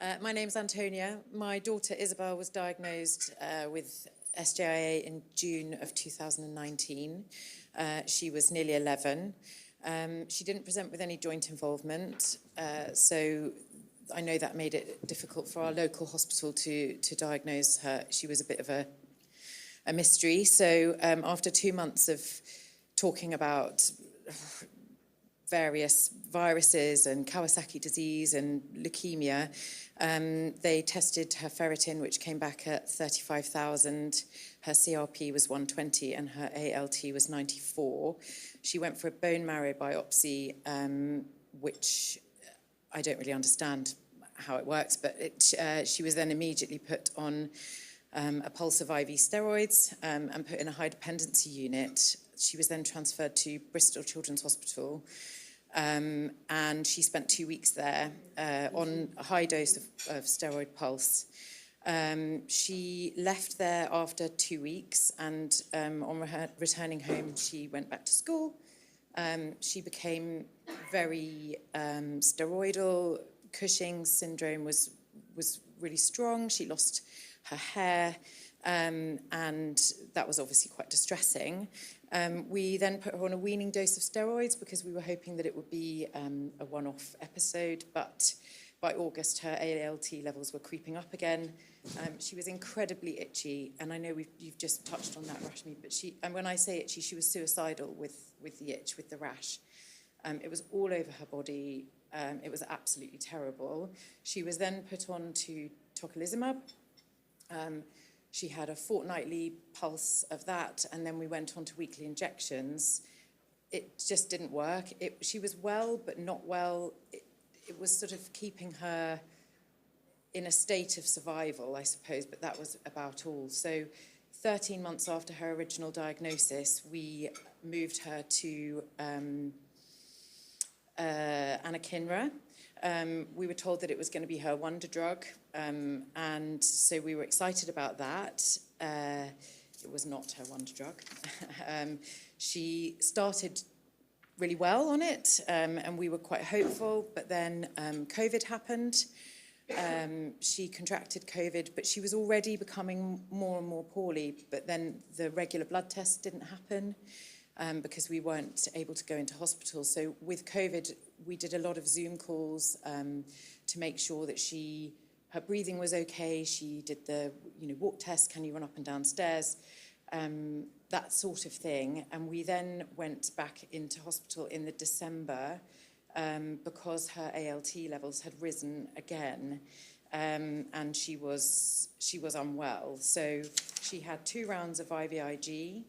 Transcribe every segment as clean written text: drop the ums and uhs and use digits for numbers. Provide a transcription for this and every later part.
My name's Antonia. My daughter Isabel was diagnosed with JIA in June of 2019. She was nearly 11. She didn't present with any joint involvement, so I know that made it difficult for our local hospital to diagnose her. She was a bit of a mystery. So after 2 months of talking about various viruses and Kawasaki disease and leukemia, they tested her ferritin, which came back at 35,000. Her CRP was 120 and her ALT was 94. She went for a bone marrow biopsy, which I don't really understand how it works, but she was then immediately put on a pulse of IV steroids and put in a high dependency unit. She was then transferred to Bristol Children's Hospital, and she spent 2 weeks there on a high dose of steroid pulse. She left there after 2 weeks, and on returning home, she went back to school. She became very steroidal. Cushing's syndrome was really strong. She lost her hair, and that was obviously quite distressing. We then put her on a weaning dose of steroids because we were hoping that it would be a one-off episode, but by August her ALT levels were creeping up again. She was incredibly itchy, and I know you've just touched on that, Rashmi, but and when I say itchy, she was suicidal with the itch, with the rash. It was all over her body. It was absolutely terrible. She was then put on to tocilizumab. She had a fortnightly pulse of that, and then we went on to weekly injections. It just didn't work. She was well, but not well. It was sort of keeping her in a state of survival, I suppose, but that was about all. So 13 months after her original diagnosis, we moved her to anakinra. We were told that it was going to be her wonder drug, and so we were excited about that. It was not her wonder drug. She started really well on it, and we were quite hopeful, but then COVID happened. She contracted COVID, but she was already becoming more and more poorly, but then the regular blood tests didn't happen. Because we weren't able to go into hospital. So with COVID, we did a lot of Zoom calls to make sure that her breathing was okay. She did the walk test, can you run up and down stairs, that sort of thing. And we then went back into hospital in the December because her ALT levels had risen again, and she was unwell. So she had 2 rounds of IVIG.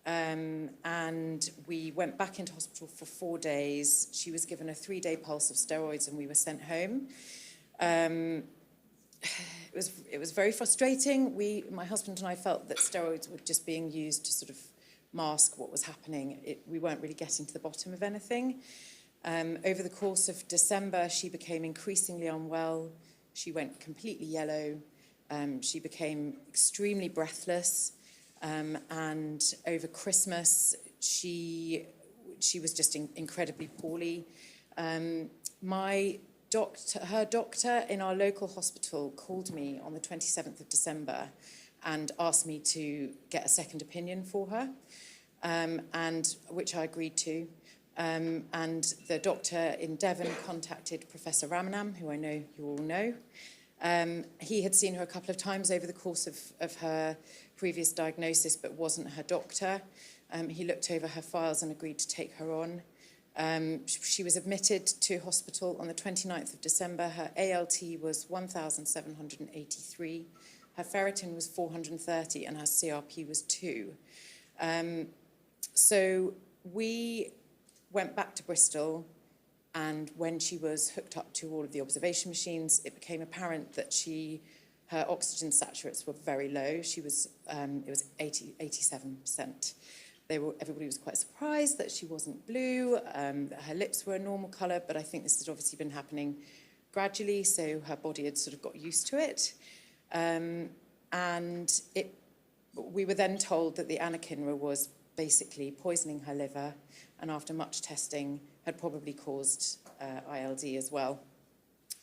And we went back into hospital for 4 days. She was given a 3-day pulse of steroids, and we were sent home. It was very frustrating. My husband and I felt that steroids were just being used to sort of mask what was happening. We weren't really getting to the bottom of anything. Over the course of December, she became increasingly unwell. She went completely yellow. She became extremely breathless. And over Christmas, she was just incredibly poorly. Her doctor in our local hospital called me on the 27th of December and asked me to get a second opinion for her, and which I agreed to. And the doctor in Devon contacted Professor Ramanam, who I know you all know. He had seen her a couple of times over the course of her previous diagnosis, but wasn't her doctor. He looked over her files and agreed to take her on. She was admitted to hospital on the 29th of December. Her ALT was 1,783. Her ferritin was 430 and her CRP was 2. So we went back to Bristol, and when she was hooked up to all of the observation machines, it became apparent that her oxygen saturates were very low. It was 87%. Everybody was quite surprised that she wasn't blue, that her lips were a normal colour, but I think this had obviously been happening gradually, so her body had sort of got used to it. We were then told that the anakinra was basically poisoning her liver, and after much testing had probably caused ILD as well.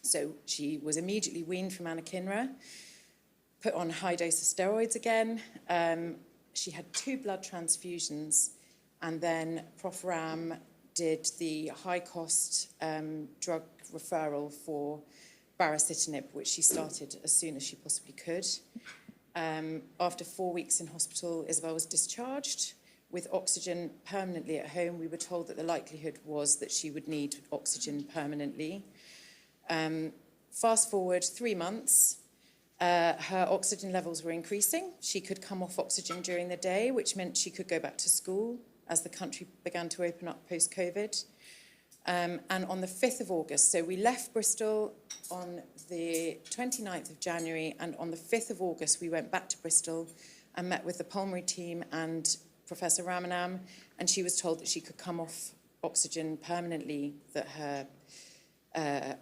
So she was immediately weaned from anakinra, put on high dose of steroids again. She had 2 blood transfusions, and then Prof. Ram did the high-cost drug referral for baricitinib, which she started as soon as she possibly could. After 4 weeks in hospital, Isabel was discharged with oxygen permanently at home. We were told that the likelihood was that she would need oxygen permanently. Fast forward 3 months, her oxygen levels were increasing. She could come off oxygen during the day, which meant she could go back to school as the country began to open up post-COVID. And on the 5th of August, so we left Bristol on the 29th of January, and on the 5th of August, we went back to Bristol and met with the pulmonary team and Professor Ramanam, and she was told that she could come off oxygen permanently, that her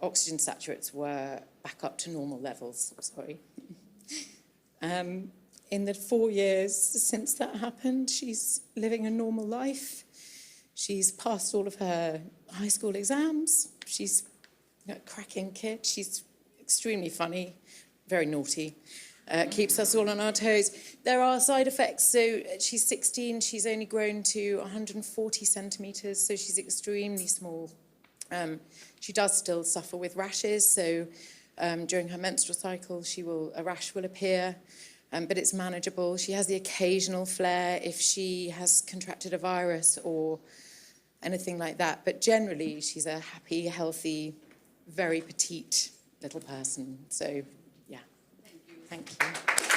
oxygen saturates were back up to normal levels. Sorry. In the 4 years since that happened, she's living a normal life. She's passed all of her high school exams. She's a cracking kid. She's extremely funny, very naughty, keeps us all on our toes. There are side effects. So she's 16. She's only grown to 140 centimetres, so she's extremely small. She does still suffer with rashes, so during her menstrual cycle, a rash will appear, but it's manageable. She has the occasional flare if she has contracted a virus or anything like that, but generally she's a happy, healthy, very petite little person. So, yeah. Thank you.